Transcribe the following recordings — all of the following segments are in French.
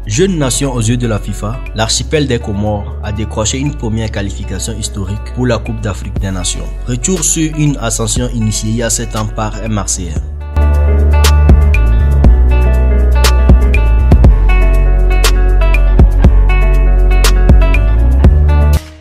Jeune nation aux yeux de la FIFA, l'archipel des Comores a décroché une première qualification historique pour la Coupe d'Afrique des Nations. Retour sur une ascension initiée il y a 7 ans par un Marseillais.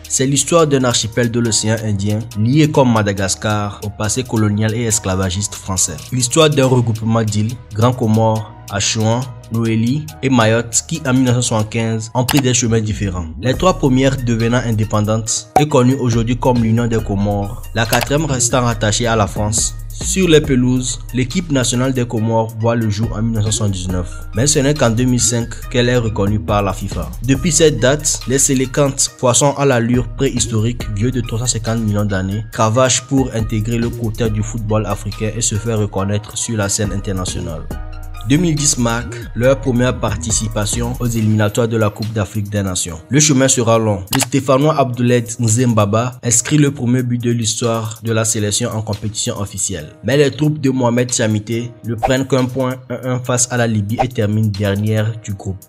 C'est l'histoire d'un archipel de l'océan Indien, lié comme Madagascar au passé colonial et esclavagiste français. L'histoire d'un regroupement d'îles, Grand Comore, Achouan, Noélie et Mayotte qui en 1975 ont pris des chemins différents. Les 3 premières devenant indépendantes et connues aujourd'hui comme l'Union des Comores, la 4e restant rattachée à la France. Sur les pelouses, l'équipe nationale des Comores voit le jour en 1979, mais ce n'est qu'en 2005 qu'elle est reconnue par la FIFA. Depuis cette date, les Sélécantes, poissons à l'allure préhistorique vieux de 350 millions d'années, cravachent pour intégrer le côté du football africain et se faire reconnaître sur la scène internationale. 2010 marque leur première participation aux éliminatoires de la Coupe d'Afrique des Nations. Le chemin sera long. Le Stéphanois Abdoulaye Nzembaba inscrit le premier but de l'histoire de la sélection en compétition officielle. Mais les troupes de Mohamed Chamité ne prennent qu'un point 1-1 face à la Libye et terminent dernière du groupe.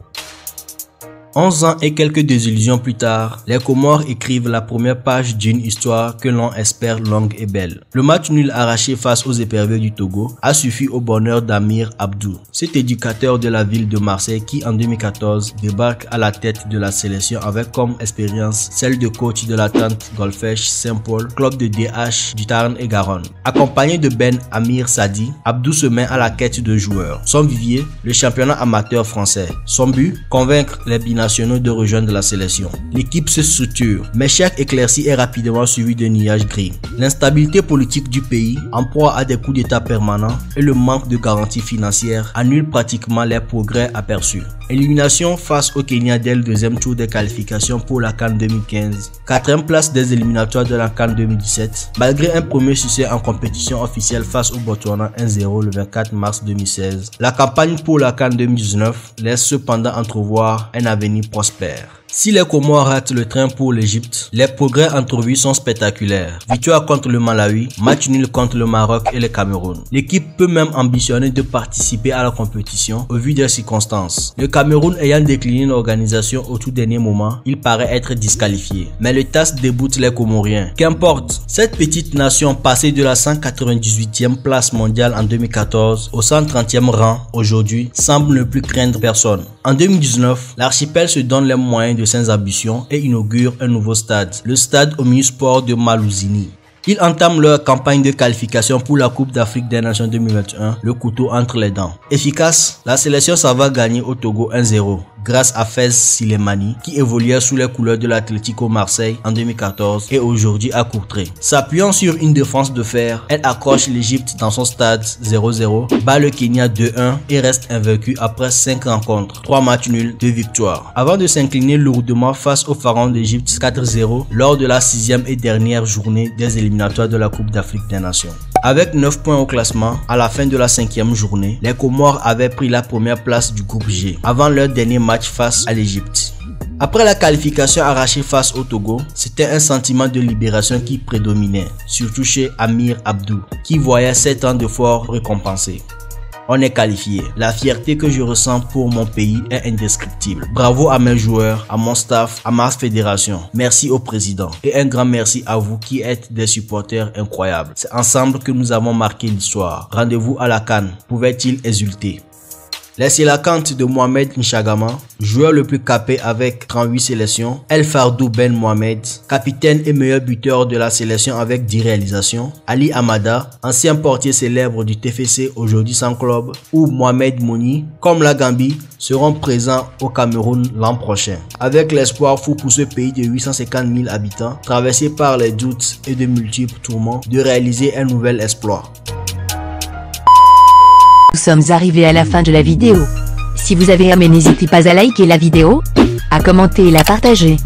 11 ans et quelques désillusions plus tard, les Comores écrivent la première page d'une histoire que l'on espère longue et belle. Le match nul arraché face aux éperviers du Togo a suffi au bonheur d'Amir Abdou, cet éducateur de la ville de Marseille qui en 2014 débarque à la tête de la sélection avec comme expérience celle de coach de la Tente Golfech Saint-Paul, club de DH du Tarn et Garonne. Accompagné de Ben Amir Sadi, Abdou se met à la quête de joueurs. Son vivier, le championnat amateur français. Son but, convaincre les binationaux de rejoindre la sélection. L'équipe se structure, mais chaque éclaircie est rapidement suivie de nuages gris. L'instabilité politique du pays, en proie à des coups d'état permanents et le manque de garanties financières annulent pratiquement les progrès aperçus. Élimination face au Kenya dès le 2e tour des qualifications pour la CAN 2015, 4e place des éliminatoires de la CAN 2017, malgré un premier succès en compétition officielle face au Botswana 1-0 le 24 mars 2016. La campagne pour la CAN 2019 laisse cependant entrevoir un avenir prospère. Si les Comores ratent le train pour l'Égypte, les progrès entrevus sont spectaculaires. Victoire contre le Malawi, match nul contre le Maroc et le Cameroun. L'équipe peut même ambitionner de participer à la compétition au vu des circonstances. Le Cameroun ayant décliné l'organisation au tout dernier moment, il paraît être disqualifié. Mais le TAS déboute les Comoriens. Qu'importe, cette petite nation passée de la 198e place mondiale en 2014 au 130e rang aujourd'hui semble ne plus craindre personne. En 2019, l'archipel se donne les moyens de ses ambitions et inaugure un nouveau stade, le stade Omnisport de Malouzini. Ils entament leur campagne de qualification pour la Coupe d'Afrique des Nations 2021, le couteau entre les dents. Efficace, la sélection s'en va gagner au Togo 1-0 grâce à Fez Silemani qui évoluait sous les couleurs de l'Atlético Marseille en 2014 et aujourd'hui à Courtrai. S'appuyant sur une défense de fer, elle accroche l'Égypte dans son stade 0-0, bat le Kenya 2-1 et reste invaincue après 5 rencontres, 3 matchs nuls, 2 victoires. Avant de s'incliner lourdement face au pharaon d'Égypte 4-0 lors de la 6e et dernière journée des éliminatoires de la Coupe d'Afrique des Nations. Avec 9 points au classement, à la fin de la 5e journée, les Comores avaient pris la première place du groupe G avant leur dernier match face à l'Égypte. Après la qualification arrachée face au Togo, c'était un sentiment de libération qui prédominait, surtout chez Amir Abdou, qui voyait 7 ans d'efforts récompensés. On est qualifié. La fierté que je ressens pour mon pays est indescriptible. Bravo à mes joueurs, à mon staff, à ma fédération. Merci au président. Et un grand merci à vous qui êtes des supporters incroyables. C'est ensemble que nous avons marqué l'histoire. Rendez-vous à la CAN. Pouvait-il exulter? Les Sélécantes de Mohamed Nchagama, joueur le plus capé avec 38 sélections, El Fardou Ben Mohamed, capitaine et meilleur buteur de la sélection avec 10 réalisations, Ali Amada, ancien portier célèbre du TFC aujourd'hui sans club, ou Mohamed Mouni, comme la Gambie, seront présents au Cameroun l'an prochain. Avec l'espoir fou pour ce pays de 850 000 habitants, traversé par les doutes et de multiples tourments, de réaliser un nouvel exploit. Nous sommes arrivés à la fin de la vidéo. Si vous avez aimé, n'hésitez pas à liker la vidéo, à commenter et la partager.